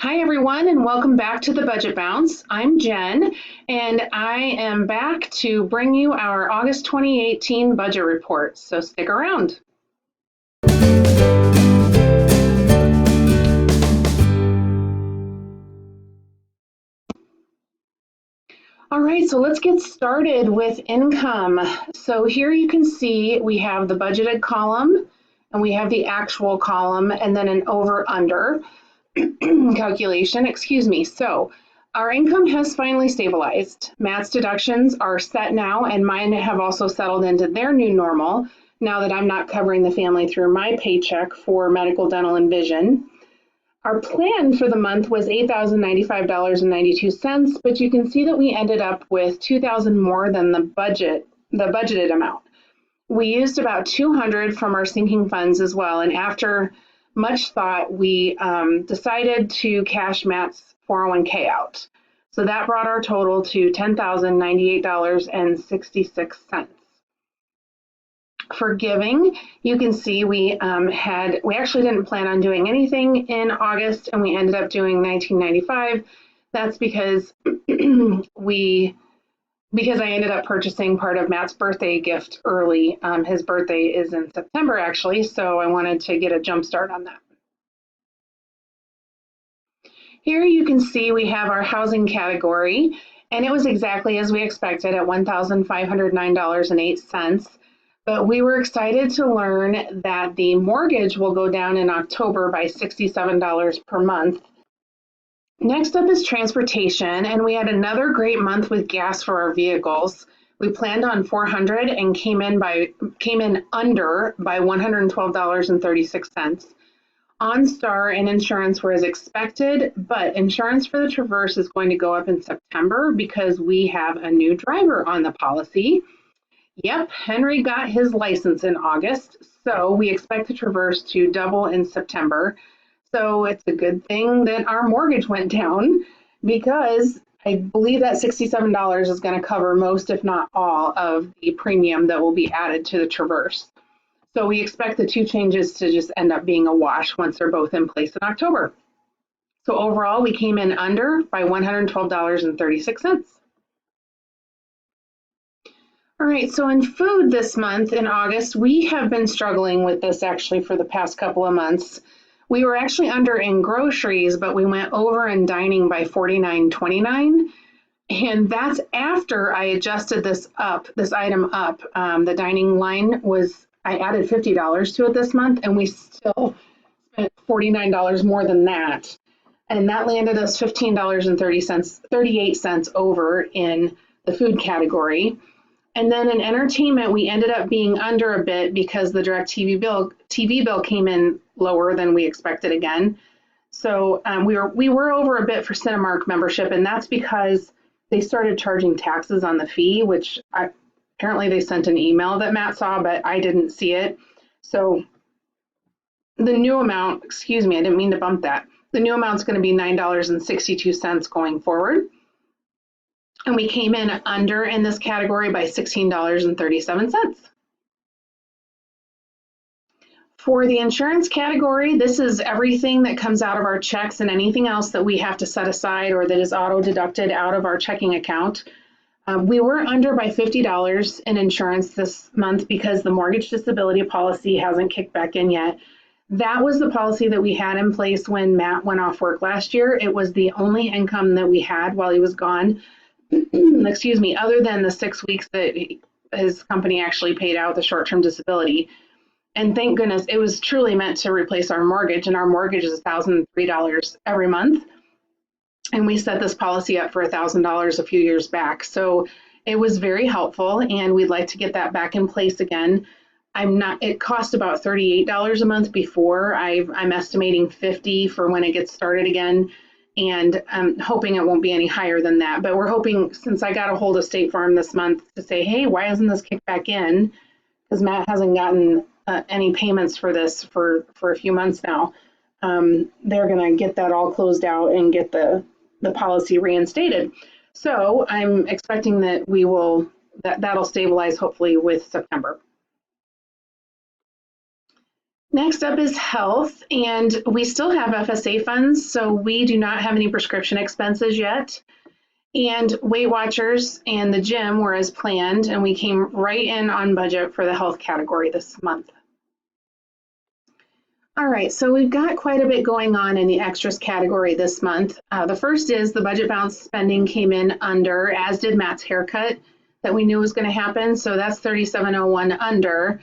Hi everyone, and welcome back to the Budget Bounce. I'm Jen, and I am back to bring you our August 2018 budget report, so stick around. All right, so let's get started with income. So here you can see we have the budgeted column, and we have the actual column, and then an over-under calculation, excuse me. So our income has finally stabilized. Matt's deductions are set now, and mine have also settled into their new normal now that I'm not covering the family through my paycheck for medical, dental, and vision. Our plan for the month was $8,095.92, but you can see that we ended up with $2,000 more than the budgeted amount. We used about $200 from our sinking funds as well, and after much thought, we decided to cash Matt's 401k out. So that brought our total to $10,098.66. For giving, you can see we actually didn't plan on doing anything in August, and we ended up doing $19.95. That's because because I ended up purchasing part of Matt's birthday gift early. His birthday is in September, actually, so I wanted to get a jump start on that. Here you can see we have our housing category, and it was exactly as we expected at $1,509.08. But we were excited to learn that the mortgage will go down in October by $67 per month. Next up is transportation, and we had another great month with gas for our vehicles. We planned on $400 and came in under by $112.36. OnStar and insurance were as expected, but insurance for the Traverse is going to go up in September because we have a new driver on the policy. Yep, Henry got his license in August, so we expect the Traverse to double in September. So it's a good thing that our mortgage went down because I believe that $67 is going to cover most, if not all, of the premium that will be added to the Traverse. So we expect the two changes to just end up being a wash once they're both in place in October. So overall, we came in under by $112.36. All right, so in food this month in August, we have been struggling with this actually for the past couple of months. We were actually under in groceries, but we went over in dining by $49.29. And that's after I adjusted this item up. The dining line I added $50 to it this month, and we still spent $49 more than that. And that landed us $15.38 over in the food category. And then in entertainment, we ended up being under a bit because the TV bill came in lower than we expected again. So we were over a bit for Cinemark membership, and that's because they started charging taxes on the fee, which apparently they sent an email that Matt saw, but I didn't see it. So the new amount, excuse me, I didn't mean to bump that. The new amount is going to be $9.62 going forward. And we came in under in this category by $16.37. For the insurance category, this is everything that comes out of our checks and anything else that we have to set aside or that is auto deducted out of our checking account. We were under by $50 in insurance this month because the mortgage disability policy hasn't kicked back in yet. That was the policy that we had in place when Matt went off work last year. It was the only income that we had while he was gone. Excuse me, other than the 6 weeks that his company actually paid out the short-term disability. And thank goodness, it was truly meant to replace our mortgage, and our mortgage is $1,003 every month. And we set this policy up for $1,000 a few years back. So it was very helpful, and we'd like to get that back in place again. It cost about $38 a month before. I'm estimating $50 for when it gets started again. And I'm hoping it won't be any higher than that. But we're hoping, since I got a hold of State Farm this month to say, hey, why hasn't this kicked back in? Because Matt hasn't gotten any payments for this for a few months now. They're going to get that all closed out and get the policy reinstated. So I'm expecting that that'll stabilize hopefully with September. Next up is health, and we still have FSA funds, so we do not have any prescription expenses yet. And Weight Watchers and the gym were as planned, and we came right in on budget for the health category this month. All right, so we've got quite a bit going on in the extras category this month. The first is the budget balance spending came in under, as did Matt's haircut that we knew was going to happen. So that's 3701 under.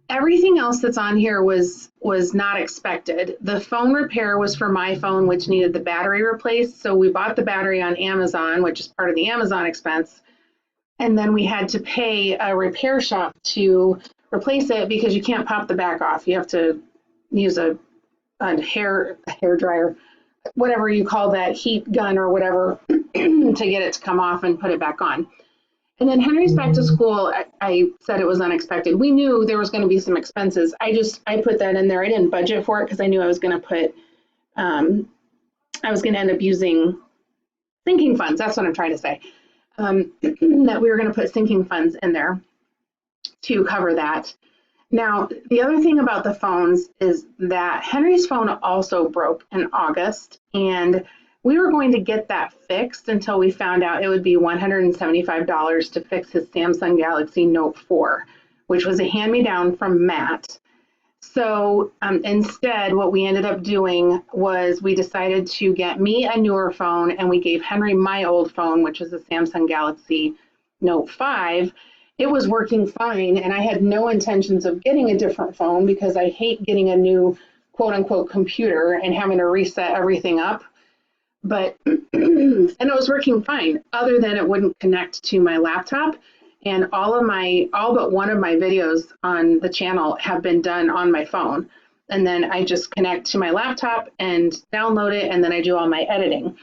Everything else that's on here was not expected. The phone repair was for my phone, which needed the battery replaced. So we bought the battery on Amazon, which is part of the Amazon expense. And then we had to pay a repair shop to replace it because you can't pop the back off. You have to use a hair dryer, whatever you call that, heat gun or whatever, to get it to come off and put it back on. And then Henry's back to school, I said it was unexpected. We knew there was going to be some expenses. I put that in there. I didn't budget for it because I knew I was going to put, I was going to end up using sinking funds. That's what I'm trying to say. That we were going to put sinking funds in there to cover that. Now, the other thing about the phones is that Henry's phone also broke in August, and we were going to get that fixed until we found out it would be $175 to fix his Samsung Galaxy Note 4, which was a hand-me-down from Matt. So instead, what we ended up doing was we decided to get me a newer phone, and we gave Henry my old phone, which is a Samsung Galaxy Note 5. It was working fine, and I had no intentions of getting a different phone because I hate getting a new quote-unquote computer and having to reset everything up. But and it was working fine, other than it wouldn't connect to my laptop. And all but one of my videos on the channel have been done on my phone. And then I just connect to my laptop and download it, and then I do all my editing.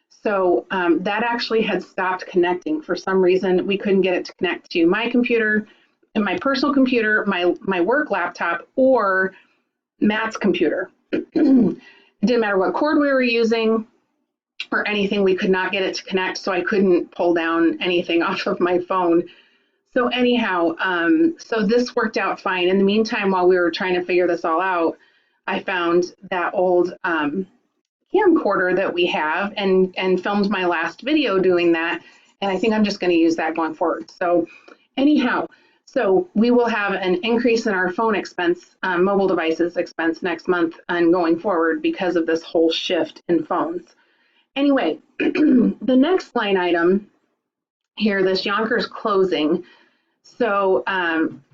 So that actually had stopped connecting. For some reason, we couldn't get it to connect to my computer, and my personal computer, my work laptop, or Matt's computer. It didn't matter what cord we were using or anything, we could not get it to connect, so I couldn't pull down anything off of my phone. So anyhow, so this worked out fine. In the meantime, while we were trying to figure this all out, I found that old camcorder that we have and filmed my last video doing that, and I think I'm just going to use that going forward. So anyhow, so we will have an increase in our phone expense, mobile devices expense next month and going forward because of this whole shift in phones. Anyway, the next line item here, this Yonkers closing. So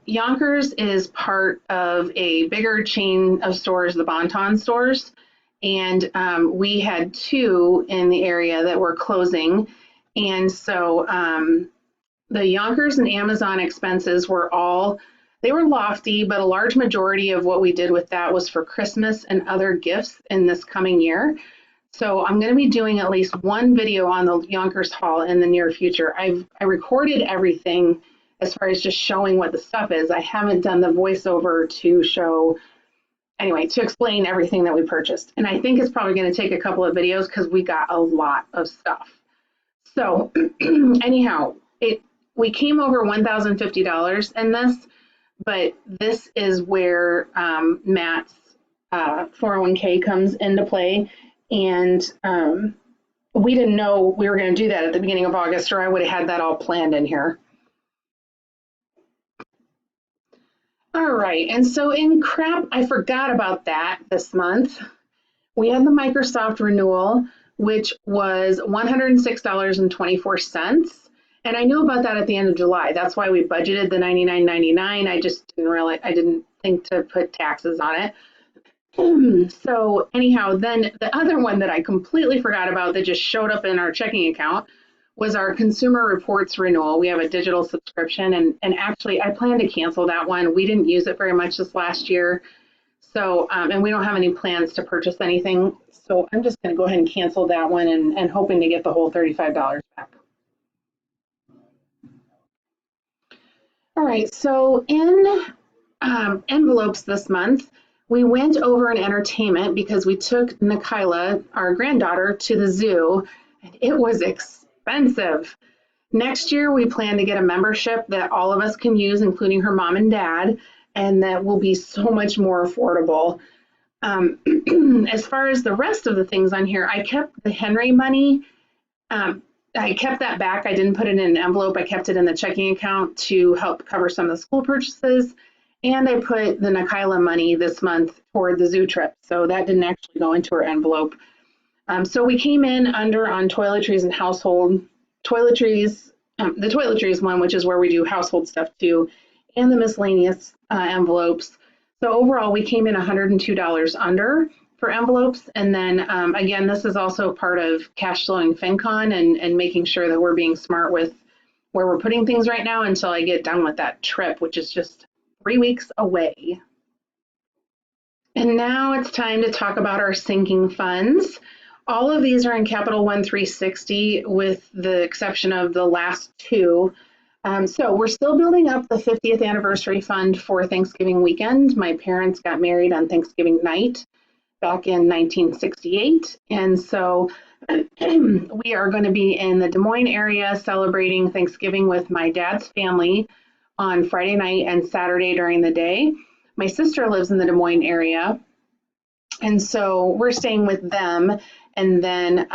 Yonkers is part of a bigger chain of stores, the Bon-Ton stores, and we had two in the area that were closing. And so the Yonkers and Amazon expenses were they were lofty, but a large majority of what we did with that was for Christmas and other gifts in this coming year. So I'm going to be doing at least one video on the Yonkers haul in the near future. I recorded everything as far as just showing what the stuff is. I haven't done the voiceover to explain everything that we purchased. And I think it's probably going to take a couple of videos because we got a lot of stuff. So anyhow, we came over $1,050 in this, but this is where Matt's 401k comes into play. And we didn't know we were going to do that at the beginning of August, or I would have had that all planned in here. All right, and so in crap, I forgot about that this month. We had the Microsoft renewal, which was $106.24. And I knew about that at the end of July. That's why we budgeted the $99.99. I just didn't think to put taxes on it. So anyhow, then the other one that I completely forgot about that just showed up in our checking account was our consumer reports renewal. We have a digital subscription, and actually I plan to cancel that one. We didn't use it very much this last year. So, and we don't have any plans to purchase anything. So I'm just going to go ahead and cancel that one and hoping to get the whole $35 back. All right, so in envelopes this month, we went over in entertainment because we took Nikayla, our granddaughter, to the zoo, and it was expensive. Next year, we plan to get a membership that all of us can use, including her mom and dad. and that will be so much more affordable. As far as the rest of the things on here, I kept the Henry money. I kept that back. I didn't put it in an envelope. I kept it in the checking account to help cover some of the school purchases. And I put the Nakila money this month toward the zoo trip. So that didn't actually go into our envelope. So we came in under on toiletries and household. Toiletries, the toiletries one, which is where we do household stuff too, and the miscellaneous envelopes. So overall, we came in $102 under for envelopes. And then again, this is also part of cash flowing FinCon and making sure that we're being smart with where we're putting things right now until I get done with that trip, which is just 3 weeks away. And now it's time to talk about our sinking funds. All of these are in Capital One 360 with the exception of the last two. So we're still building up the 50th anniversary fund for Thanksgiving weekend. My parents got married on Thanksgiving night back in 1968. And so we are going to be in the Des Moines area celebrating Thanksgiving with my dad's family on Friday night and Saturday during the day. My sister lives in the Des Moines area, and so we're staying with them. And then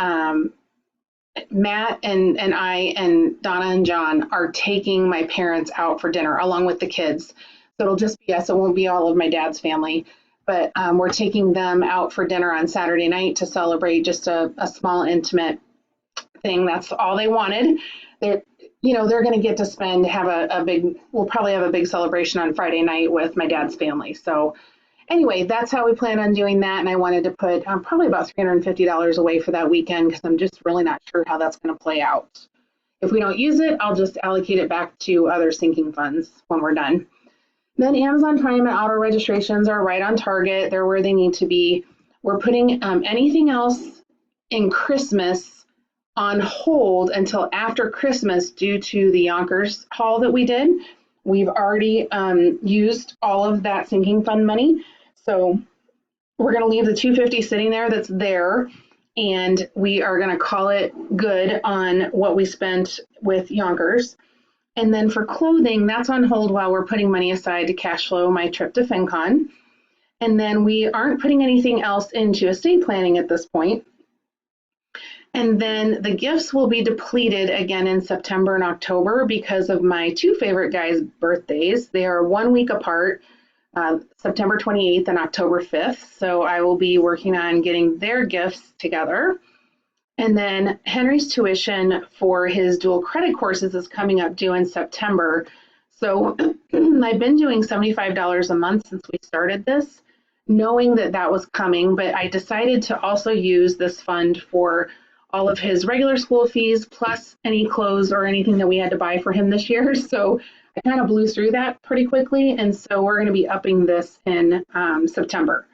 Matt and I and Donna and John are taking my parents out for dinner along with the kids. So it'll just be us. It won't be all of my dad's family, but we're taking them out for dinner on Saturday night to celebrate just a small, intimate thing. That's all they wanted. They're going to get to we'll probably have a big celebration on Friday night with my dad's family. So anyway, that's how we plan on doing that. And I wanted to put probably about $350 away for that weekend because I'm just really not sure how that's going to play out. If we don't use it, I'll just allocate it back to other sinking funds when we're done. Then Amazon Prime and auto registrations are right on target. They're where they need to be. We're putting anything else in Christmas on hold until after Christmas due to the Yonkers haul that we did. We've already used all of that sinking fund money. So we're going to leave the $250 sitting there that's there, and we are going to call it good on what we spent with Yonkers. And then for clothing, that's on hold while we're putting money aside to cash flow my trip to FinCon. And then we aren't putting anything else into estate planning at this point. And then the gifts will be depleted again in September and October because of my two favorite guys' birthdays. They are 1 week apart, September 28th and October 5th. So I will be working on getting their gifts together. And then Henry's tuition for his dual credit courses is coming up due in September. So I've been doing $75 a month since we started this, knowing that that was coming, but I decided to also use this fund for all of his regular school fees, plus any clothes or anything that we had to buy for him this year. So I kind of blew through that pretty quickly. And so we're going to be upping this in September.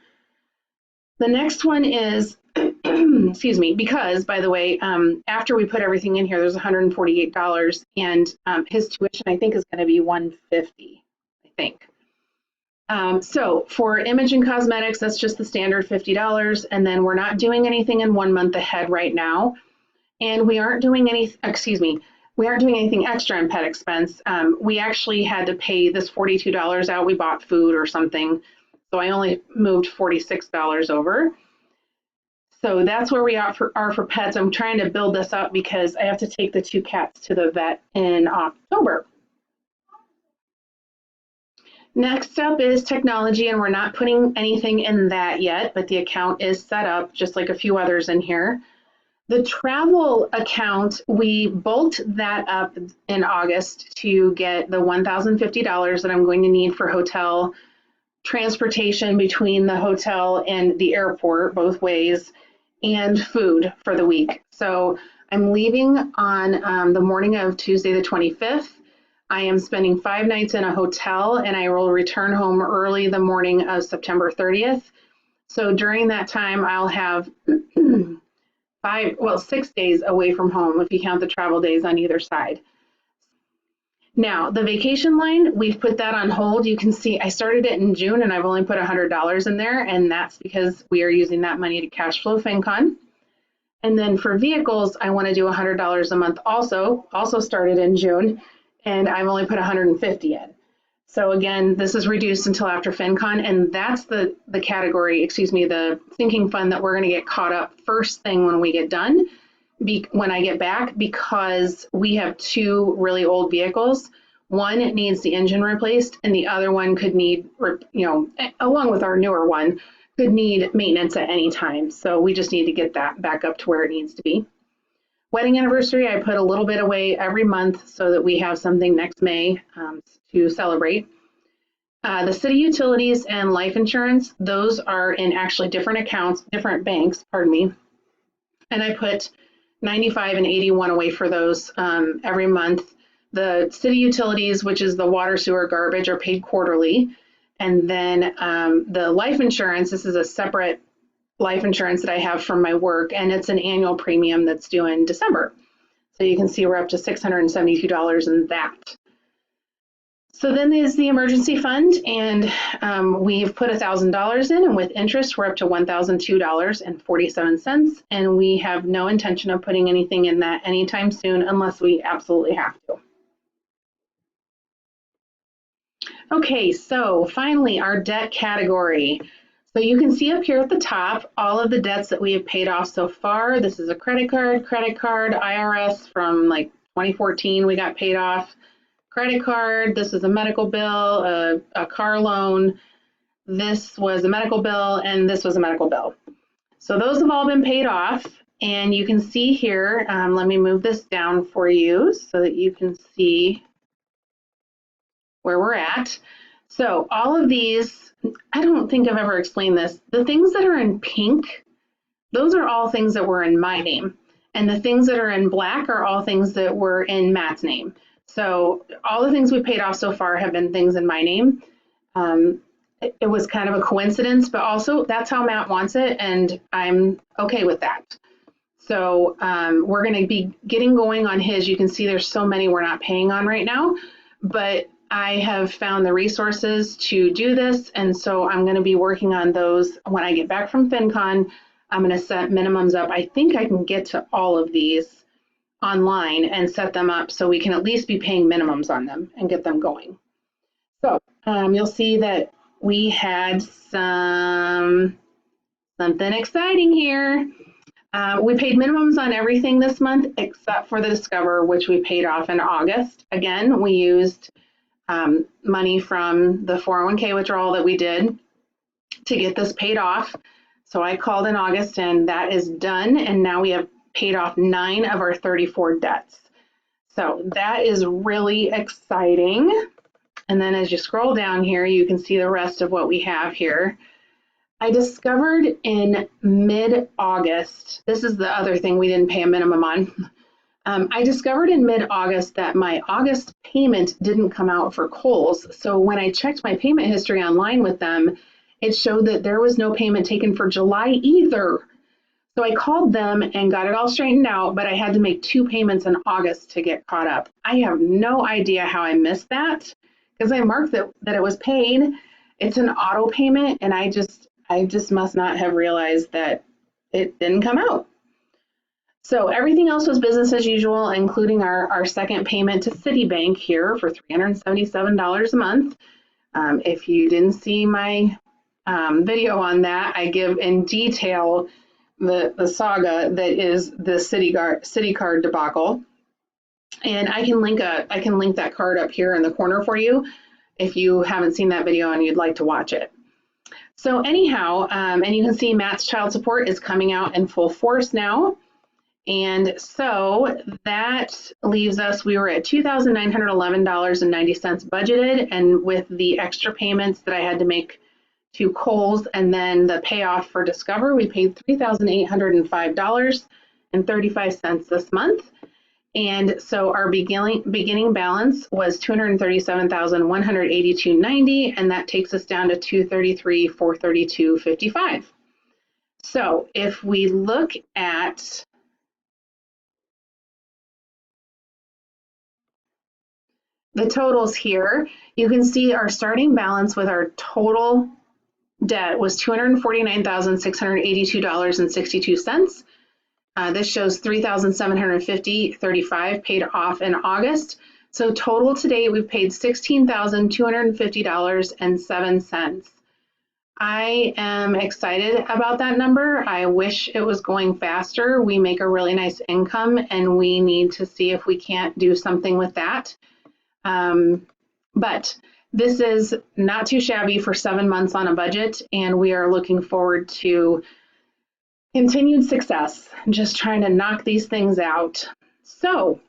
The next one is, excuse me, because by the way, after we put everything in here, there's $148 and his tuition, I think, is going to be $150, I think. So for image and cosmetics, that's just the standard $50. And then we're not doing anything in 1 month ahead right now. And we aren't doing anything extra in pet expense. We actually had to pay this $42 out. We bought food or something. So I only moved $46 over. So that's where we are for pets. I'm trying to build this up because I have to take the 2 cats to the vet in October. Next up is technology, and we're not putting anything in that yet, but the account is set up just like a few others in here. The travel account, we bulked that up in August to get the $1,050 that I'm going to need for hotel transportation between the hotel and the airport, both ways, and food for the week. So I'm leaving on the morning of Tuesday the 25th. I am spending 5 nights in a hotel, and I will return home early the morning of September 30th. So during that time, I'll have 6 days away from home if you count the travel days on either side. Now, the vacation line, we've put that on hold. You can see I started it in June, and I've only put $100 in there, and that's because we are using that money to cash flow FinCon. And then for vehicles, I want to do $100 a month also started in June, and I've only put $150 in. So again, this is reduced until after FinCon, and that's the category, excuse me, the sinking fund that we're going to get caught up first thing when we get done, when I get back, because we have two really old vehicles. One needs the engine replaced, and the other one could need, along with our newer one, could need maintenance at any time. So we just need to get that back up to where it needs to be. Wedding anniversary, I put a little bit away every month so that we have something next May to celebrate. The city utilities and life insurance, those are in actually different accounts, different banks, pardon me. And I put 95 and 81 away for those every month. The city utilities, which is the water, sewer, garbage, are paid quarterly. And then the life insurance, this is a separate life insurance that I have from my work, and it's an annual premium that's due in December. So you can see we're up to $672 in that. So then there's the emergency fund, and we've put $1,000 in, and with interest, we're up to $1,002.47, and we have no intention of putting anything in that anytime soon unless we absolutely have to. Okay, so finally, our debt category. So you can see up here at the top all of the debts that we have paid off so far. This is a credit card, IRS from like 2014 we got paid off. Credit card, this is a medical bill, a car loan, this was a medical bill, and this was a medical bill. So those have all been paid off, and you can see here, let me move this down for you so that you can see where we're at. So all of these, I don't think I've ever explained this, the things that are in pink, those are all things that were in my name, and the things that are in black are all things that were in Matt's name. So all the things we paid off so far have been things in my name. It was kind of a coincidence, but also that's how Matt wants it, and I'm okay with that. So we're going to be getting going on his. You can see there's so many we're not paying on right now, but I have found the resources to do this, and so I'm going to be working on those when I get back from FinCon. I'm going to set minimums up. I think I can get to all of these online and set them up so we can at least be paying minimums on them and get them going. So you'll see that we had something exciting here. We paid minimums on everything this month except for the Discover, which we paid off in August. Again, we used money from the 401k withdrawal that we did to get this paid off. So I called in August, and that is done, and now we have paid off 9 of our 34 debts. So that is really exciting. And then as you scroll down here, you can see the rest of what we have here. I discovered in mid-August, this is the other thing we didn't pay a minimum on. I discovered in mid-August that my August payment didn't come out for Kohl's. So when I checked my payment history online with them, it showed that there was no payment taken for July either. So I called them and got it all straightened out, but I had to make 2 payments in August to get caught up. I have no idea how I missed that because I marked that it was paid. It's an auto payment, and I just must not have realized that it didn't come out. So everything else was business as usual, including our second payment to Citibank here for $377 a month. If you didn't see my video on that, I give in detail the saga that is the Citi card debacle, and I can link that card up here in the corner for you if you haven't seen that video and you'd like to watch it. So anyhow, and you can see Matt's child support is coming out in full force now, and so that leaves us, we were at $2,911.90 budgeted, and with the extra payments that I had to make to Kohl's and then the payoff for Discover, we paid $3,805.35 this month. And so our beginning balance was $237,182.90, and that takes us down to $233,432.55. So if we look at the totals here, you can see our starting balance with our total debt was $249,682.62. This shows $3,750.35 paid off in August. So total to date, we've paid $16,250.07. I am excited about that number. I wish it was going faster. We make a really nice income and we need to see if we can't do something with that. But this is not too shabby for 7 months on a budget, and we are looking forward to continued success, just trying to knock these things out. So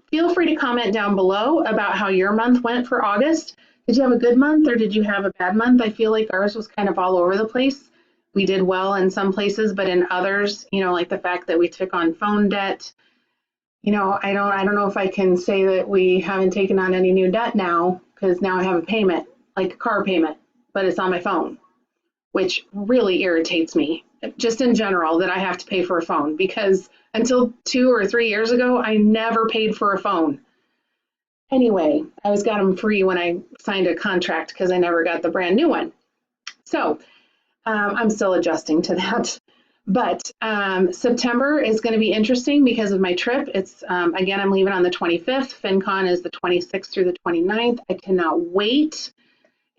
feel free to comment down below about how your month went for August. Did you have a good month or did you have a bad month? I feel like ours was kind of all over the place. We did well in some places, but in others, like the fact that we took on phone debt, I don't know if I can say that we haven't taken on any new debt now, because now I have a payment, like a car payment, but it's on my phone, which really irritates me, just in general, that I have to pay for a phone, because until 2 or 3 years ago, I never paid for a phone. Anyway, I always got them free when I signed a contract because I never got the brand new one. So I'm still adjusting to that. But September is going to be interesting because of my trip. It's again, I'm leaving on the 25th. FinCon is the 26th through the 29th. I cannot wait.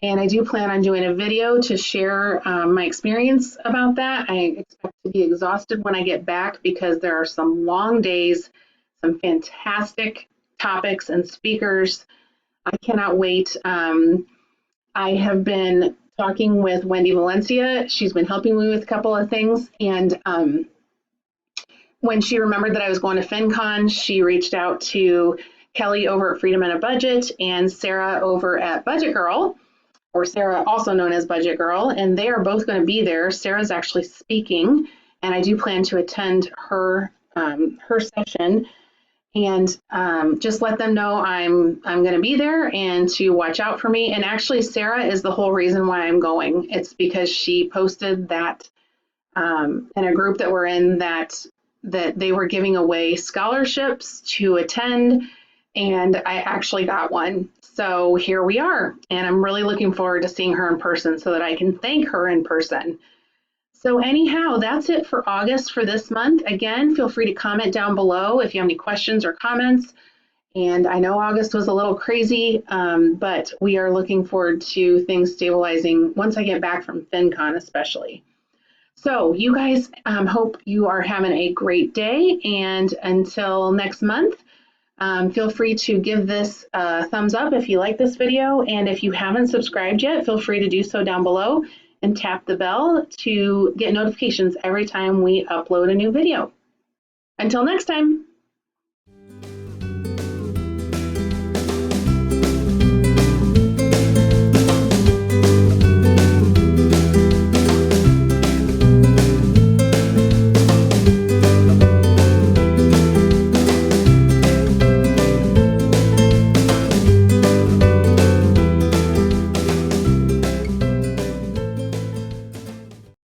And I do plan on doing a video to share my experience about that. I expect to be exhausted when I get back because there are some long days, some fantastic topics and speakers. I cannot wait. I have been talking with Wendy Valencia. She's been helping me with a couple of things. And when she remembered that I was going to FinCon, she reached out to Kelly over at Freedom and a Budget and Sarah over at Budget Girl, or Sarah, also known as Budget Girl, and they are both going to be there. Sarah's actually speaking, and I do plan to attend her session. And just let them know I'm going to be there and to watch out for me. And actually, Sarah is the whole reason why I'm going. It's because she posted that in a group that we're in that they were giving away scholarships to attend, and I actually got one. So here we are, and I'm really looking forward to seeing her in person so that I can thank her in person. So anyhow, that's it for August for this month. Again, feel free to comment down below if you have any questions or comments. And I know August was a little crazy, but we are looking forward to things stabilizing once I get back from FinCon especially. So you guys, hope you are having a great day. And until next month, feel free to give this a thumbs up if you like this video. And if you haven't subscribed yet, feel free to do so down below and tap the bell to get notifications every time we upload a new video. Until next time.